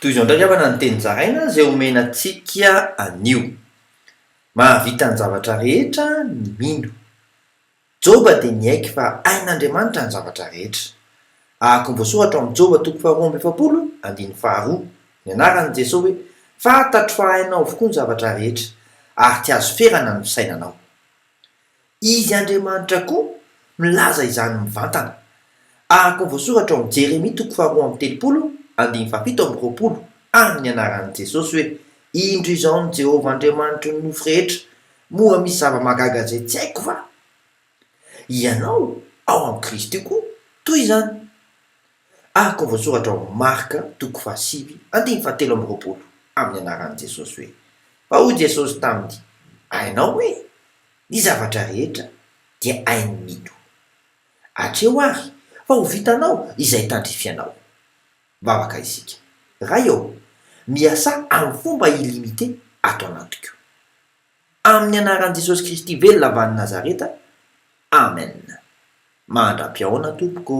toy izao ndraiky avana ny teny zaraina zay omenantsika anio mahavita ny zavatra rehetra ny mino joba dia niaiky fa ain'andriamanitra ny zavatra rehetra ahako ny voasoratra amin'ny joba toko faharoa amby efapolo andiny faharoa ny anaran'i jesosy hoe fantatro fa hainao avokoa ny zavatra rehetra ary ty azo ferana ny fisainanao izy andriamanitra koa milaza izany mivantana ahako ny voasoratra ao amin'ny jeremia toko faharoa amby telopolo andiny fafito amby roapolo amin'ny anaran'i jesosy hoe indro izao ny jehovah andriamanitry ny nofo rehetra moa misy zava-magaga zay tsy haiko fa ianao ao amin'ny kristy koa toy izany ahako ny voasoratra ao amin'ny marka toko fahasivy andiny fahatelo amby roapolo amin'ny anaran'i jesosy hoe fa hoy jesosy taminy hainao hoe ny zavatra rehetra dia hainy mino atreo ary fa ho vitanao izay tandrifianao vavaka isika raha eo miasa amin'ny fomba illimité ato anatiko amin'ny anaran'i jesosy kristy velona avany nazareta amen mandra-piaona tompoko